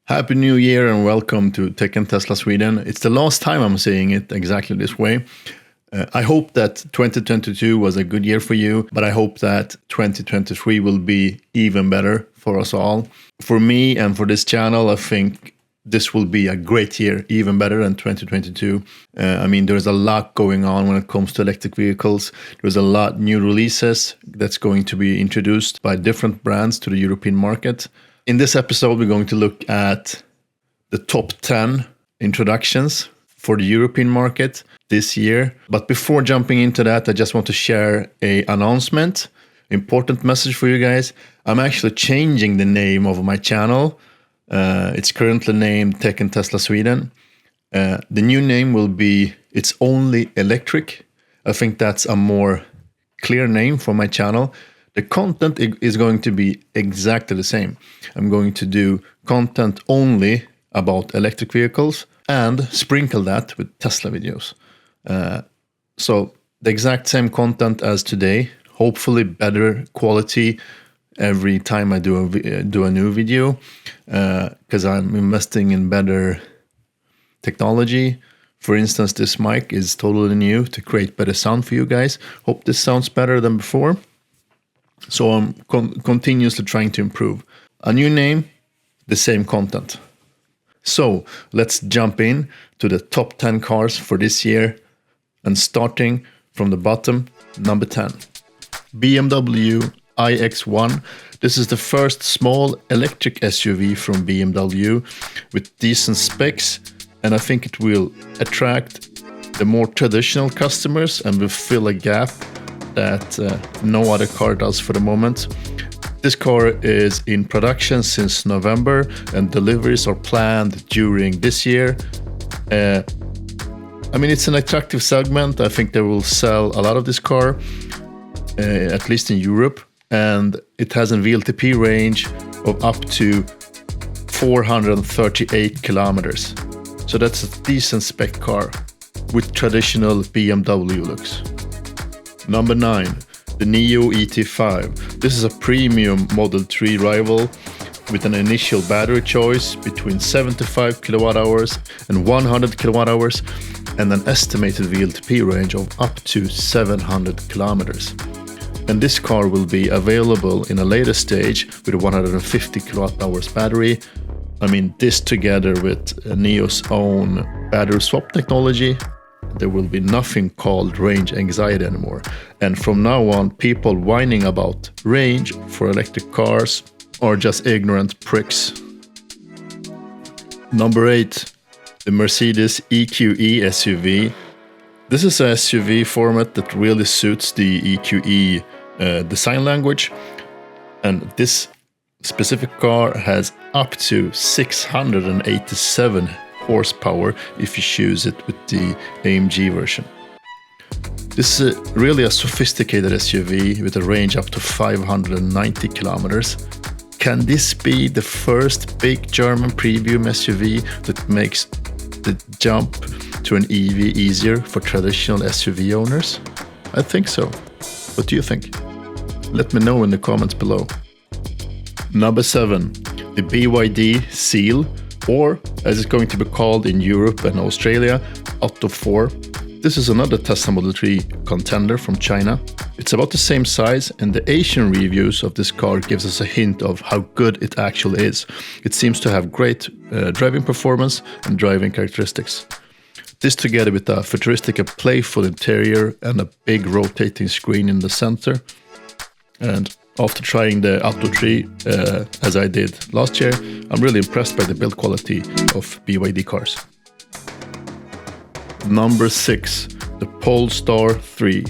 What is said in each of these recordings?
Happy New Year and welcome to Tech and Tesla Sweden. It's the last time I'm saying it exactly this way. I hope that 2022 was a good year for you, but I hope that 2023 will be even better for us all. For me and for this channel, I think this will be a great year, even better than 2022. There's a lot going on when it comes to electric vehicles. There's a lot new releases that's going to be introduced by different brands to the European market. In this episode, we're going to look at the top 10 introductions for the European market this year. But before jumping into that, I just want to share an announcement, important message for you guys. I'm actually changing the name of my channel. It's currently named Tech and Tesla Sweden. The new name will be It's Only Electric. I think that's a more clear name for my channel. The content is going to be exactly the same. I'm going to do content only about electric vehicles and sprinkle that with Tesla videos. So the exact same content as today, hopefully better quality every time I do a new video, because I'm investing in better technology. For instance, this mic is totally new to create better sound for you guys. Hope this sounds better than before. So I'm continuously trying to improve. A new name, the same content. So let's jump in to the top 10 cars for this year. And starting from the bottom, number 10. BMW iX1. This is the first small electric SUV from BMW with decent specs. And I think it will attract the more traditional customers and will fill a gap that no other car does for the moment. This car is in production since November and deliveries are planned during this year. It's an attractive segment. I think they will sell a lot of this car, at least in Europe, and it has a VLTP range of up to 438 kilometers. So that's a decent spec car with traditional BMW looks. Number 9, the NIO ET5. This is a premium Model 3 rival with an initial battery choice between 75 kilowatt hours and 100 kilowatt hours and an estimated VLTP range of up to 700 kilometers. And this car will be available in a later stage with a 150 kilowatt hours battery. This together with NIO's own battery swap technology, there will be nothing called range anxiety anymore. And from now on, people whining about range for electric cars are just ignorant pricks. Number 8, the Mercedes EQE SUV. This is a SUV format that really suits the EQE design language. And this specific car has up to 687 horsepower if you choose it with the AMG version. This is really a sophisticated SUV with a range up to 590 kilometers. Can this be the first big German premium SUV that makes the jump to an EV easier for traditional SUV owners? I think so. What do you think? Let me know in the comments below. Number 7, the BYD Seal, or as it's going to be called in Europe and Australia, Atto 4. This is another Tesla Model 3 contender from China. It's about the same size, and the Asian reviews of this car gives us a hint of how good it actually is. It seems to have great driving performance and driving characteristics. This together with a futuristic and playful interior and a big rotating screen in the center. And after trying the Atto 3, as I did last year, I'm really impressed by the build quality of BYD cars. Number 6, the Polestar 3.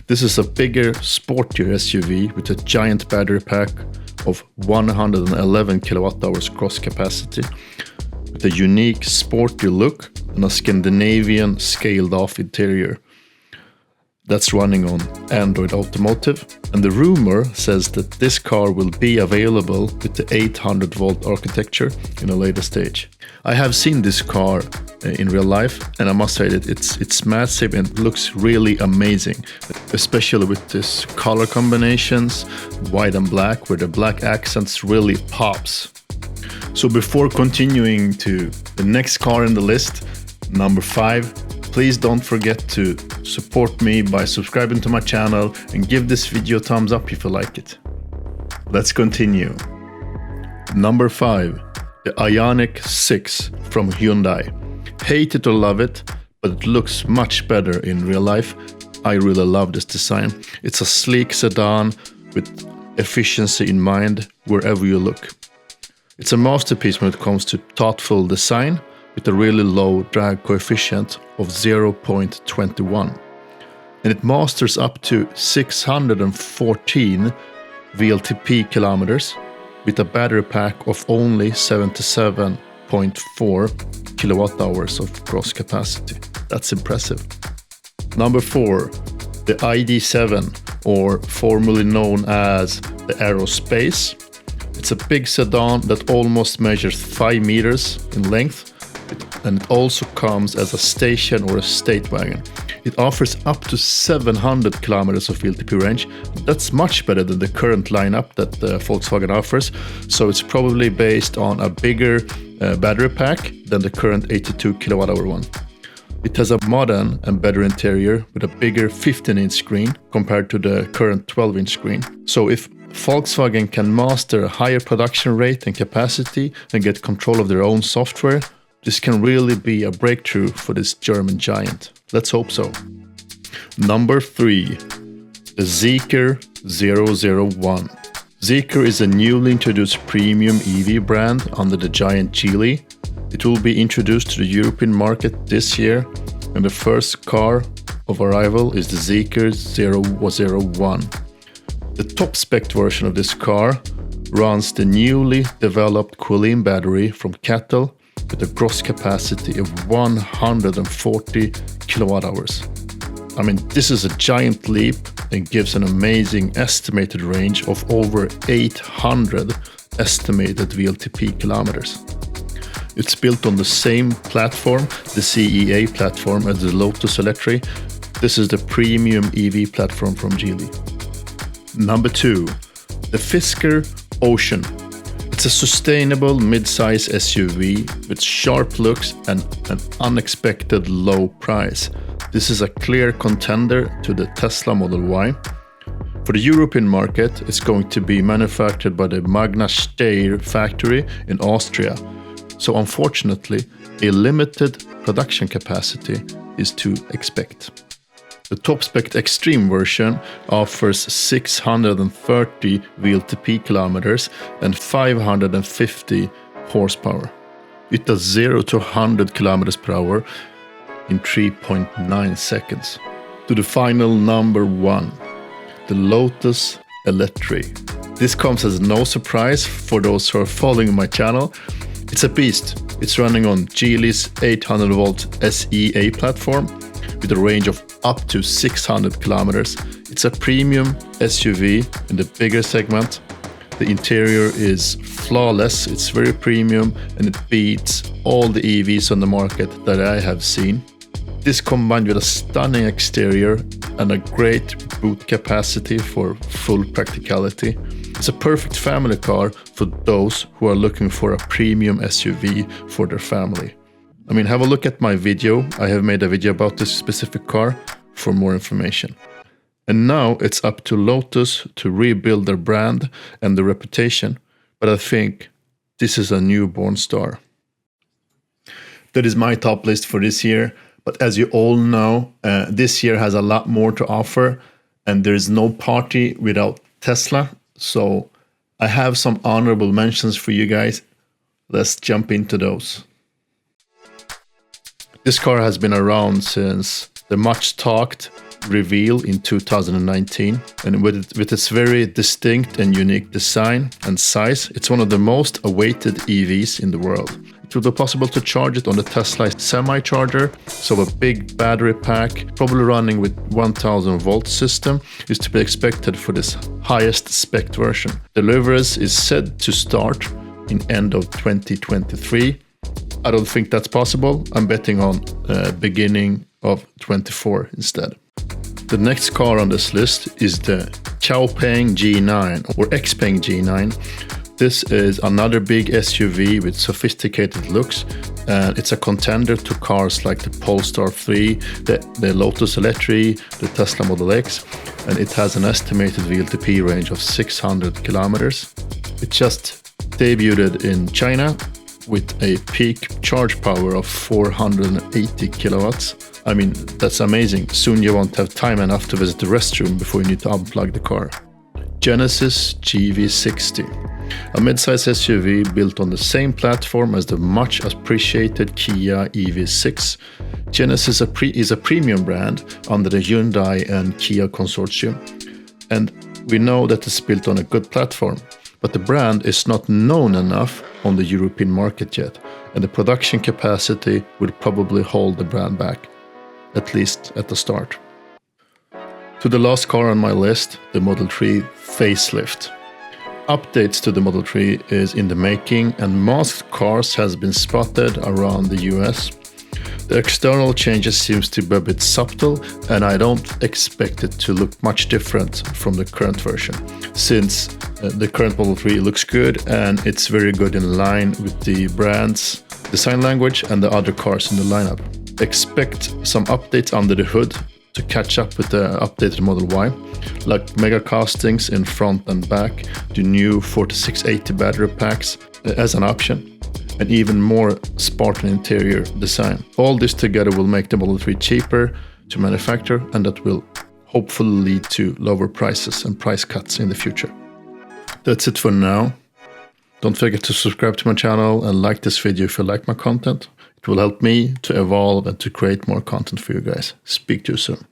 This is a bigger, sportier SUV with a giant battery pack of 111 kilowatt hours cross capacity, with a unique, sporty look and a Scandinavian scaled-off interior. That's running on Android Automotive, and the rumor says that this car will be available with the 800 volt architecture in a later stage. I have seen this car in real life, and I must say that it's massive and looks really amazing, especially with this color combinations, white and black, where the black accents really pops. So before continuing to the next car in the list, number 5, please don't forget to support me by subscribing to my channel and give this video a thumbs up if you like it. Let's continue. Number 5, the Ioniq 6 from Hyundai. Hate it or love it, but it looks much better in real life. I really love this design. It's a sleek sedan with efficiency in mind wherever you look. It's a masterpiece when it comes to thoughtful design with a really low drag coefficient of 0.21. And it masters up to 614 VLTP kilometers with a battery pack of only 77.4 kilowatt hours of gross capacity. That's impressive. Number 4, the ID.7, or formerly known as the Aerospace. It's a big sedan that almost measures 5 meters in length, and it also comes as a station or a state wagon. It offers up to 700 kilometers of VLTP range. That's much better than the current lineup that Volkswagen offers, so it's probably based on a bigger battery pack than the current 82 kilowatt hour one. It has a modern and better interior with a bigger 15-inch screen compared to the current 12-inch screen. So if Volkswagen can master a higher production rate and capacity and get control of their own software, this can really be a breakthrough for this German giant. Let's hope so. Number 3, the Zeekr 001. Zeekr is a newly introduced premium EV brand under the giant Geely. It will be introduced to the European market this year, and the first car of arrival is the Zeekr 001. The top spec version of this car runs the newly developed Quilin battery from CATL with a gross capacity of 140 kilowatt hours. I mean, this is a giant leap and gives an amazing estimated range of over 800 estimated VLTP kilometers. It's built on the same platform, the CEA platform, as the Lotus Eletre. This is the premium EV platform from Geely. Number 2, the Fisker Ocean. It's a sustainable mid-size SUV with sharp looks and an unexpected low price. This is a clear contender to the Tesla Model Y. For the European market, it's going to be manufactured by the Magna Steyr factory in Austria. So unfortunately, a limited production capacity is to expect. The top spec Extreme version offers 630 VLTP kilometers and 550 horsepower. It does 0 to 100 kilometers per hour in 3.9 seconds. To the final number 1, the Lotus Eletre. This comes as no surprise for those who are following my channel. It's a beast. It's running on Geely's 800 volt SEA platform with a range of up to 600 kilometers. It's a premium SUV in the bigger segment. The interior is flawless, it's very premium, and it beats all the EVs on the market that I have seen. This combined with a stunning exterior and a great boot capacity for full practicality. It's a perfect family car for those who are looking for a premium SUV for their family. I mean, have a look at my video. I have made a video about this specific car for more information. And now it's up to Lotus to rebuild their brand and their reputation. But I think this is a newborn star. That is my top list for this year. But as you all know, this year has a lot more to offer, and there is no party without Tesla. So I have some honorable mentions for you guys. Let's jump into those. This car has been around since the much talked reveal in 2019, and with its very distinct and unique design and size, it's one of the most awaited EVs in the world. It will be possible to charge it on the Tesla semi-charger, so a big battery pack, probably running with 1000 volt system, is to be expected for this highest spec version. Deliveries is said to start in end of 2023. I don't think that's possible. I'm betting on beginning of 24 instead. The next car on this list is the Xiaopeng G9 or Xpeng G9. This is another big SUV with sophisticated looks, and it's a contender to cars like the Polestar 3, the Lotus Eletre, the Tesla Model X, and it has an estimated VLTP range of 600 kilometers. It just debuted in China with a peak charge power of 480 kilowatts. I mean, that's amazing. Soon you won't have time enough to visit the restroom before you need to unplug the car. Genesis GV60, a midsize SUV built on the same platform as the much appreciated Kia EV6. Genesis is a premium brand under the Hyundai and Kia consortium, and we know that it's built on a good platform, but the brand is not known enough on the European market yet, and the production capacity will probably hold the brand back, at least at the start. To the last car on my list, the Model 3 facelift. Updates to the Model 3 is in the making, and masked cars has been spotted around the US. The external changes seems to be a bit subtle, and I don't expect it to look much different from the current version, since the current Model 3 looks good and it's very good in line with the brand's design language and the other cars in the lineup. Expect some updates under the hood to catch up with the updated Model Y, like mega castings in front and back, the new 4680 battery packs as an option, and even more Spartan interior design. All this together will make the Model 3 cheaper to manufacture, and that will hopefully lead to lower prices and price cuts in the future. That's it for now. Don't forget to subscribe to my channel and like this video if you like my content. It will help me to evolve and to create more content for you guys. Speak to you soon.